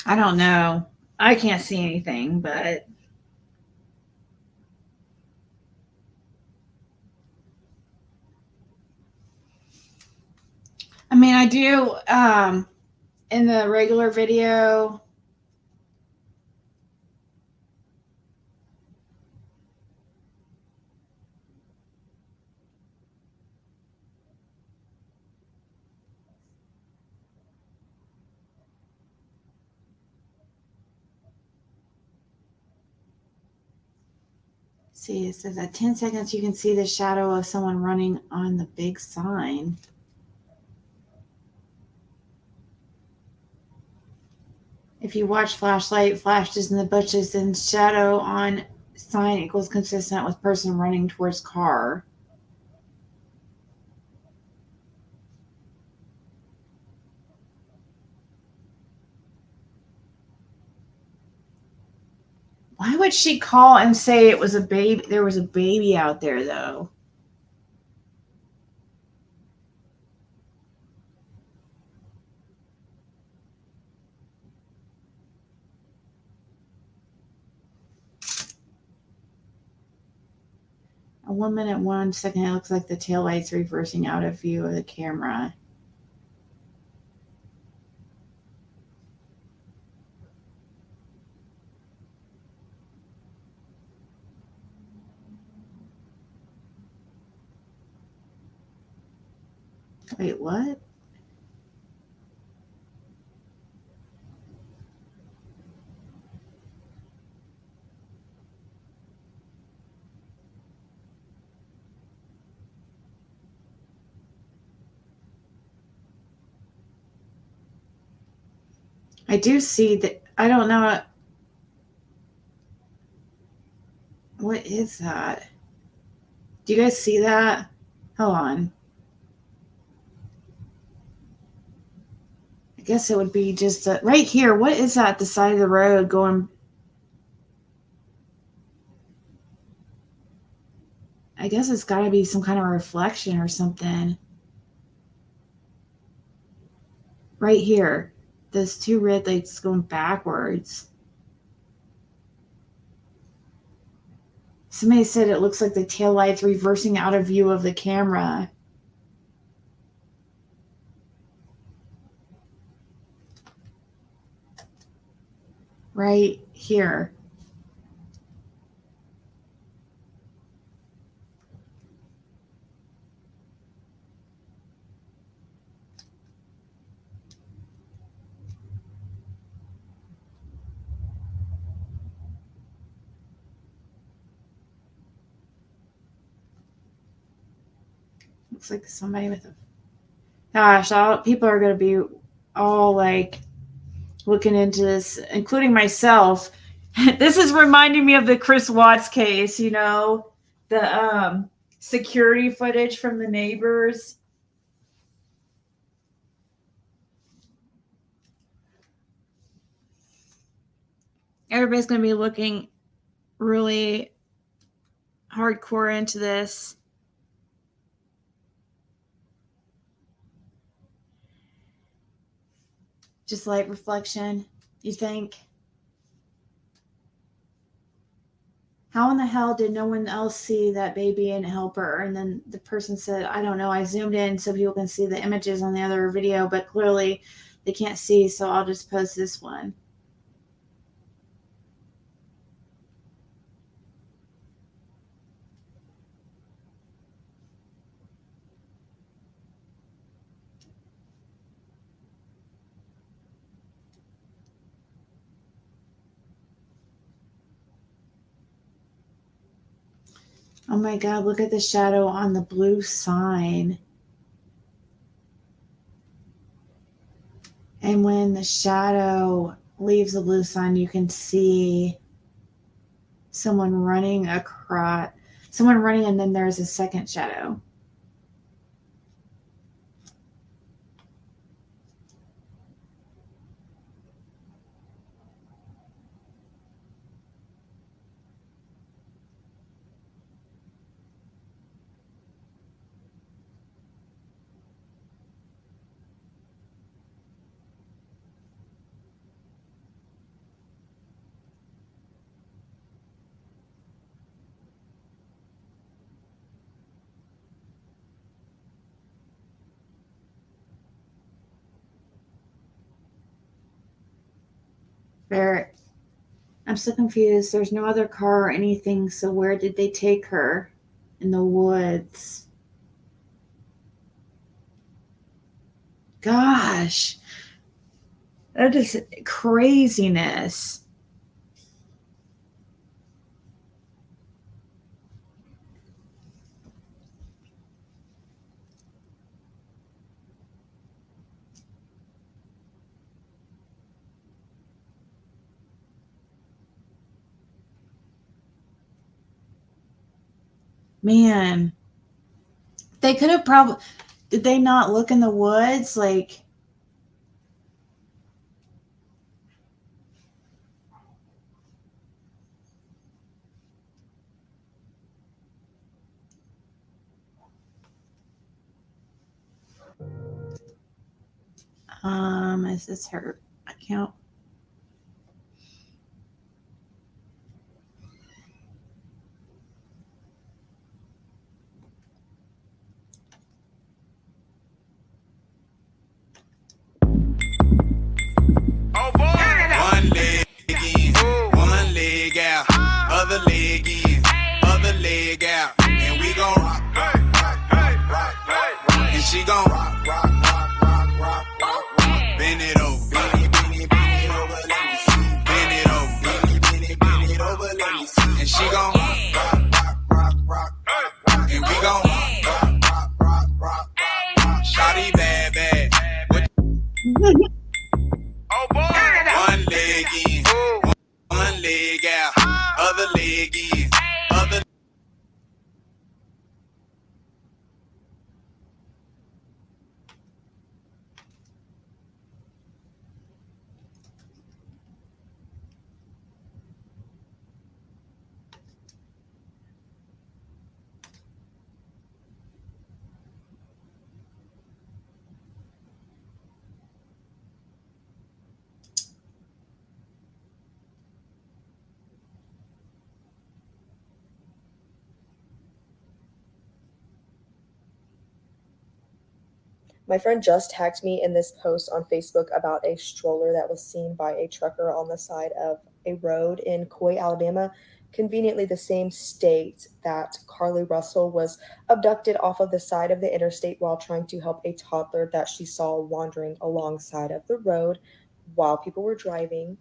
I don't know. I can't see anything, but I mean, I do in the regular video. See, it says at 10 seconds you can see the shadow of someone running on the big sign. If you watch flashlight flashes in the bushes, then shadow on sign equals consistent with person running towards car. Why would she call and say it was a baby? There was a baby out there, though. A 1 minute, 1 second, it looks like the taillight's reversing out of view of the camera. Wait, what? I do see that. I don't know. What is that? Do you guys see that? Hold on. I guess it would be just right here. What is that? The side of the road going. I guess it's got to be some kind of reflection or something. Right here. Those two red lights going backwards. Somebody said it looks like the tail light's reversing out of view of the camera. Right here. Looks like somebody with a... Gosh, people are going to be all like looking into this, including myself. This is reminding me of the Chris Watts case, you know, the security footage from the neighbors. Everybody's going to be looking really hardcore into this. Just light reflection, you think? How in the hell did no one else see that baby and help her? And then the person said, I don't know. I zoomed in so people can see the images on the other video, but clearly they can't see, so I'll just post this one. Oh my God, look at the shadow on the blue sign. And when the shadow leaves the blue sign, you can see someone running across, someone running, and then there's a second shadow. I'm so confused. There's no other car or anything, so where did they take her? In the woods. Gosh. That is craziness. Man. They could have probably... Did they not look in the woods? Like... Is this her account? Oh boy! One leg in, one leg out, other leg in, other leg out, and we gon' rock, rock, rock, rock, rock, rock, rock, and she gon' rock, rock, rock, rock, rock, rock, rock, bend it over, bend it, bend it, bend it over, let me see, bend it over, bend it, bend it, bend it over, let me see, and she gon' rock, rock, rock, rock, rock, rock, and we gon' rock, rock, rock, rock, rock, rock, shawty bad, bad. Oh boy! One leg in, one leg out, other leg in, other. My friend just tagged me in this post on Facebook about a stroller that was seen by a trucker on the side of a road in Coy, Alabama, conveniently the same state that Carlee Russell was abducted off of the side of the interstate while trying to help a toddler that she saw wandering alongside of the road while people were driving.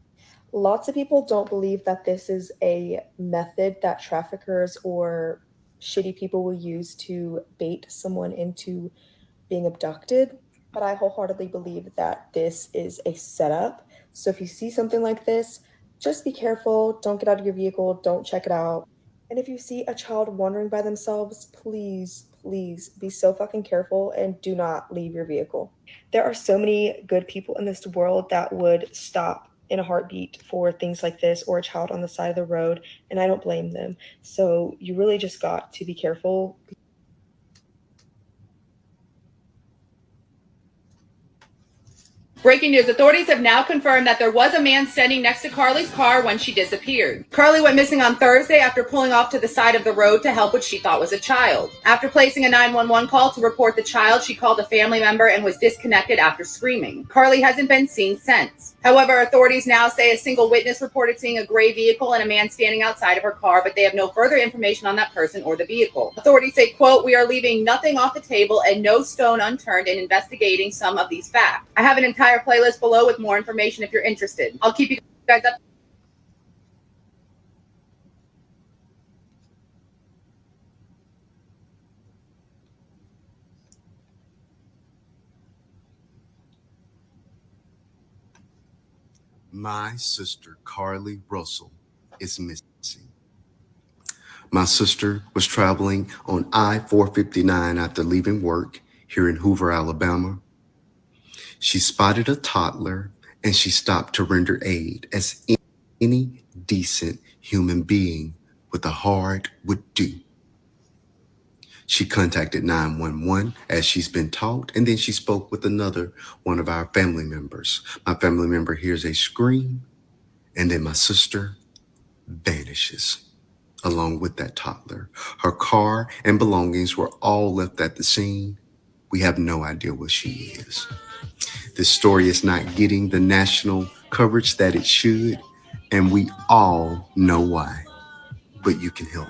Lots of people don't believe that this is a method that traffickers or shitty people will use to bait someone into being abducted, but I wholeheartedly believe that this is a setup. So if you see something like this, just be careful. Don't get out of your vehicle. Don't check it out. And if you see a child wandering by themselves, please, please be so fucking careful and do not leave your vehicle. There are so many good people in this world that would stop in a heartbeat for things like this or a child on the side of the road, and I don't blame them. So you really just got to be careful. Breaking news, authorities have now confirmed that there was a man standing next to Carlee's car when she disappeared. Carlee went missing on Thursday after pulling off to the side of the road to help what she thought was a child. After placing a 911 call to report the child, she called a family member and was disconnected after screaming. Carlee hasn't been seen since. However, authorities now say a single witness reported seeing a gray vehicle and a man standing outside of her car, but they have no further information on that person or the vehicle. Authorities say, quote, "We are leaving nothing off the table and no stone unturned in investigating some of these facts." I have an entire playlist below with more information if you're interested. I'll keep you guys up. My sister, Carlee Russell, is missing. My sister was traveling on I-459 after leaving work here in Hoover, Alabama. She spotted a toddler and she stopped to render aid as any decent human being with a heart would do. She contacted 911 as she's been taught, and then she spoke with another one of our family members. My family member hears a scream, and then my sister vanishes along with that toddler. Her car and belongings were all left at the scene. We have no idea where she is. This story is not getting the national coverage that it should, and we all know why. But you can help.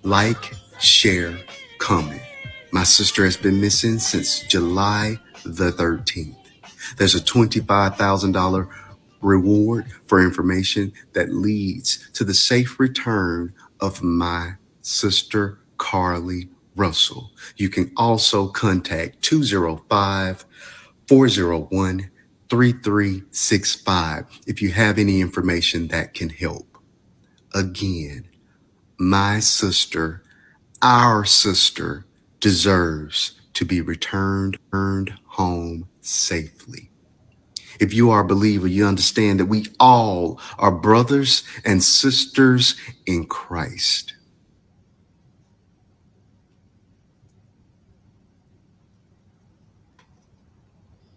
Like, share, comment. My sister has been missing since July the 13th. There's a $25,000 reward for information that leads to the safe return of my sister, Carlee Russell. You can also contact 205-401-3365 if you have any information that can help. Again, my sister, our sister, deserves to be returned home safely. If you are a believer, you understand that we all are brothers and sisters in Christ.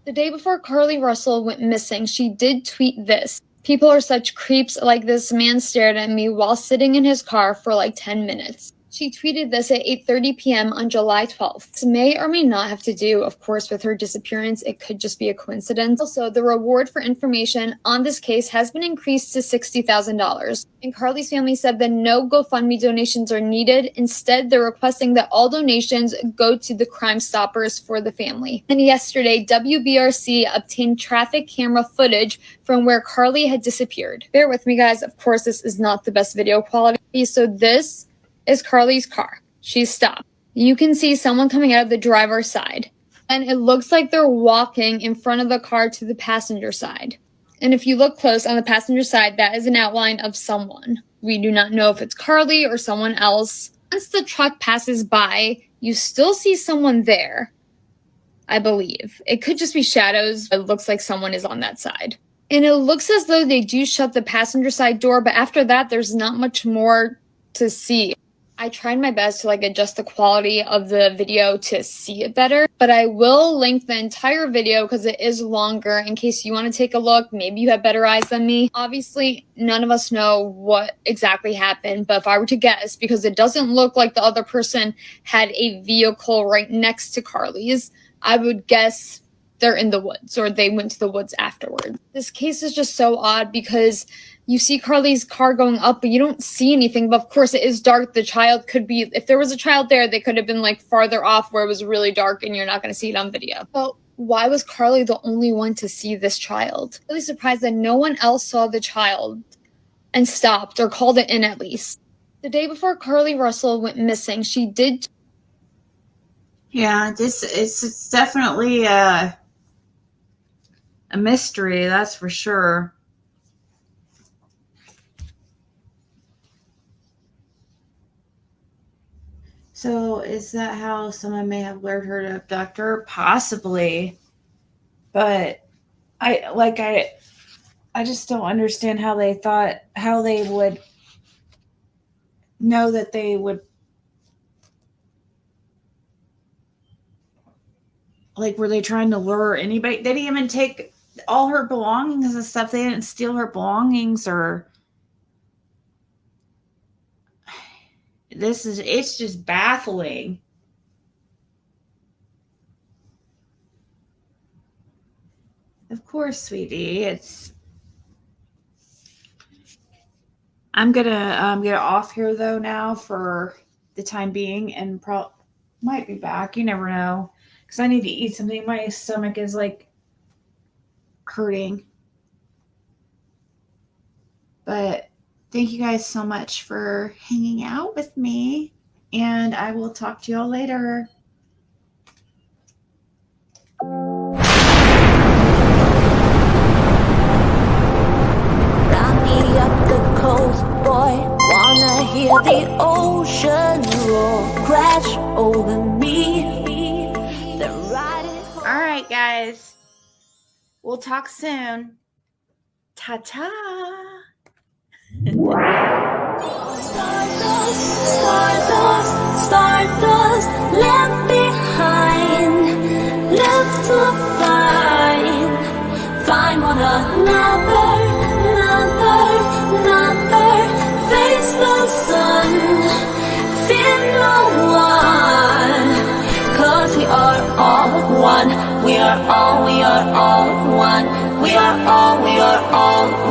The day before Carlee Russell went missing, she did tweet this. People are such creeps, like this man stared at me while sitting in his car for like 10 minutes. She tweeted this at 8:30 p.m. on July 12th. This may or may not have to do, of course, with her disappearance. It could just be a coincidence. Also, the reward for information on this case has been increased to $60,000. And Carlee's family said that no GoFundMe donations are needed. Instead, they're requesting that all donations go to the Crime Stoppers for the family. And yesterday, WBRC obtained traffic camera footage from where Carlee had disappeared. Bear with me, guys. Of course, this is not the best video quality. So this is Carlee's car. She's stopped. You can see someone coming out of the driver's side. And it looks like they're walking in front of the car to the passenger side. And if you look close on the passenger side, that is an outline of someone. We do not know if it's Carlee or someone else. Once the truck passes by, you still see someone there, I believe. It could just be shadows. It looks like someone is on that side. And it looks as though they do shut the passenger side door, but after that, there's not much more to see. I tried my best to adjust the quality of the video to see it better, but I will link the entire video because it is longer in case you want to take a look. Maybe you have better eyes than me. Obviously, none of us know what exactly happened, but if I were to guess, because it doesn't look like the other person had a vehicle right next to Carlee's, I would guess they're in the woods or they went to the woods afterward. This case is just so odd because you see Carlee's car going up, but you don't see anything. But of course, it is dark. The child could be, if there was a child there, they could have been farther off where it was really dark and you're not going to see it on video. But why was Carlee the only one to see this child? I'm really surprised that no one else saw the child and stopped or called it in at least. The day before Carlee Russell went missing, she did. Yeah, it's definitely a mystery, that's for sure. So is that how someone may have lured her to abduct her? Possibly. But I just don't understand how they would know that they would, were they trying to lure anybody? They didn't even take all her belongings and stuff. They didn't steal her belongings or... It's just baffling. Of course, sweetie. I'm gonna get off here though now for the time being, and might be back. You never know, because I need to eat something. My stomach is hurting. But thank you guys so much for hanging out with me, and I will talk to you all later. Round me up the coast, boy. Wanna hear the ocean roar crash over me. All right, guys. We'll talk soon. Ta-ta. Stardust, left behind, left to find one another, face the sun, fear no one, 'cause we are all one, we are all one, we we are all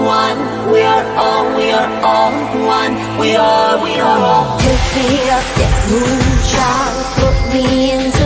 one. We are all one. We are all. Lift me up, yeah, moonchild, put me in